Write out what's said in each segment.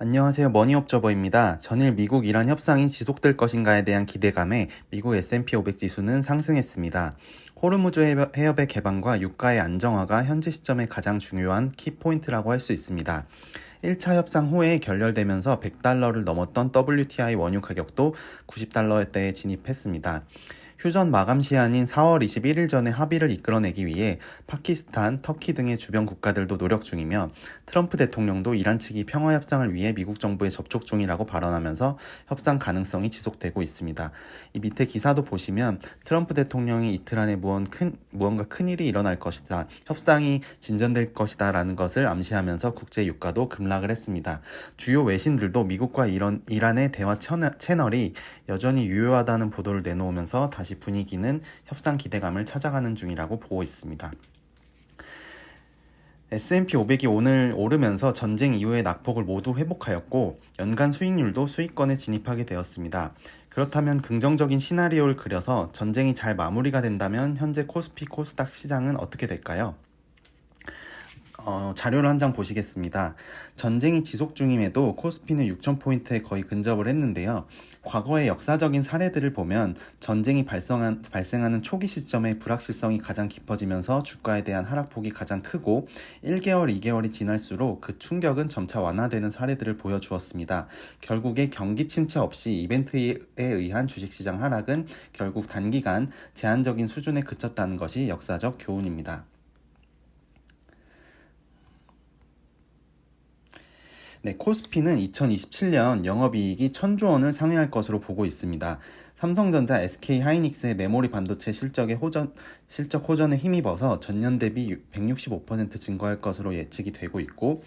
안녕하세요. 머니옵저버입니다. 전일 미국-이란 협상이 지속될 것인가에 대한 기대감에 미국 S&P 500 지수는 상승했습니다. 호르무즈 해협의 개방과 유가의 안정화가 현재 시점에 가장 중요한 키포인트라고 할 수 있습니다. 1차 협상 후에 결렬되면서 100달러를 넘었던 WTI 원유 가격도 90달러대에 진입했습니다. 휴전 마감 시한인 4월 21일 전에 합의를 이끌어내기 위해 파키스탄, 터키 등의 주변 국가들도 노력 중이며 트럼프 대통령도 이란 측이 평화협상을 위해 미국 정부에 접촉 중이라고 발언하면서 협상 가능성이 지속되고 있습니다. 이 밑에 기사도 보시면 트럼프 대통령이 이틀 안에 무언가 큰일이 일어날 것이다, 협상이 진전될 것이다 라는 것을 암시하면서 국제 유가도 급락을 했습니다. 주요 외신들도 미국과 이란의 대화 채널이 여전히 유효하다는 보도를 내놓으면서 다시 분위기는 협상 기대감을 찾아가는 중이라고 보고 있습니다. S&P 500이 오늘 오르면서 전쟁 이후의 낙폭을 모두 회복하였고 연간 수익률도 수익권에 진입하게 되었습니다. 그렇다면 긍정적인 시나리오를 그려서 전쟁이 잘 마무리가 된다면 현재 코스피 코스닥 시장은 어떻게 될까요? 자료를 한 장 보시겠습니다. 전쟁이 지속 중임에도 코스피는 6,000포인트에 거의 근접을 했는데요. 과거의 역사적인 사례들을 보면 전쟁이 발생하는 초기 시점에 불확실성이 가장 깊어지면서 주가에 대한 하락폭이 가장 크고 1개월, 2개월이 지날수록 그 충격은 점차 완화되는 사례들을 보여주었습니다. 결국에 경기 침체 없이 이벤트에 의한 주식시장 하락은 결국 단기간 제한적인 수준에 그쳤다는 것이 역사적 교훈입니다. 네, 코스피는 2027년 영업이익이 1,000조 원을 상회할 것으로 보고 있습니다. 삼성전자, SK하이닉스의 메모리 반도체 실적 호전에 힘입어서 전년 대비 165% 증가할 것으로 예측이 되고 있고,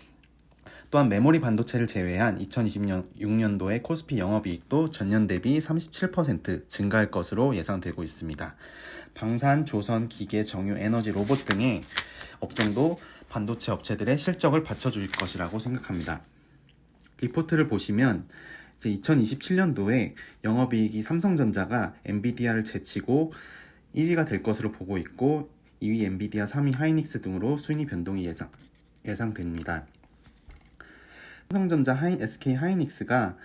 또한 메모리 반도체를 제외한 2026년도의 코스피 영업이익도 전년 대비 37% 증가할 것으로 예상되고 있습니다. 방산, 조선, 기계, 정유, 에너지, 로봇 등의 업종도 반도체 업체들의 실적을 받쳐줄 것이라고 생각합니다. 리포트를 보시면 2027년도에 영업이익이 삼성전자가 엔비디아를 제치고 1위가 될 것으로 보고 있고 2위 엔비디아, 3위 하이닉스 등으로 순위 변동이 예상됩니다. 삼성전자, SK 하이닉스가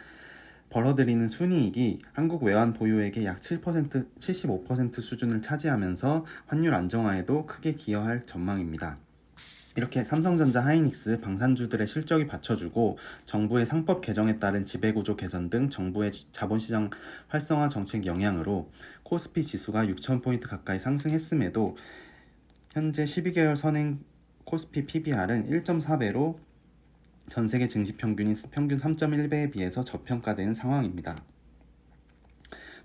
벌어들이는 순이익이 한국 외환 보유액의 약 7%, 75% 수준을 차지하면서 환율 안정화에도 크게 기여할 전망입니다. 이렇게 삼성전자, 하이닉스, 방산주들의 실적이 받쳐주고 정부의 상법 개정에 따른 지배구조 개선 등 정부의 자본시장 활성화 정책 영향으로 코스피 지수가 6,000포인트 가까이 상승했음에도 현재 12개월 선행 코스피 PBR은 1.4배로 전세계 증시 평균인 평균 3.1배에 비해서 저평가된 상황입니다.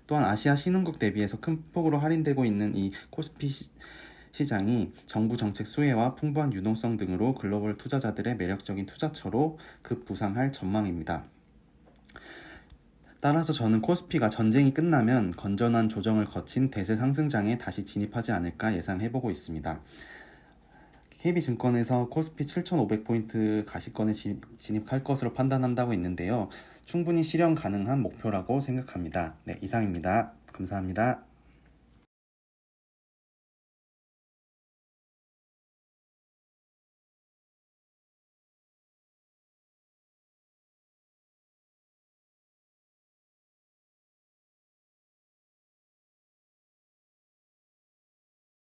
또한 아시아 신흥국 대비해서 큰 폭으로 할인되고 있는 이 코스피 시장이 정부 정책 수혜와 풍부한 유동성 등으로 글로벌 투자자들의 매력적인 투자처로 급부상할 전망입니다. 따라서 저는 코스피가 전쟁이 끝나면 건전한 조정을 거친 대세 상승장에 다시 진입하지 않을까 예상해보고 있습니다. KB증권에서 코스피 7,500포인트 가시권에 진입할 것으로 판단한다고 했는데요. 충분히 실현 가능한 목표라고 생각합니다. 네, 이상입니다. 감사합니다.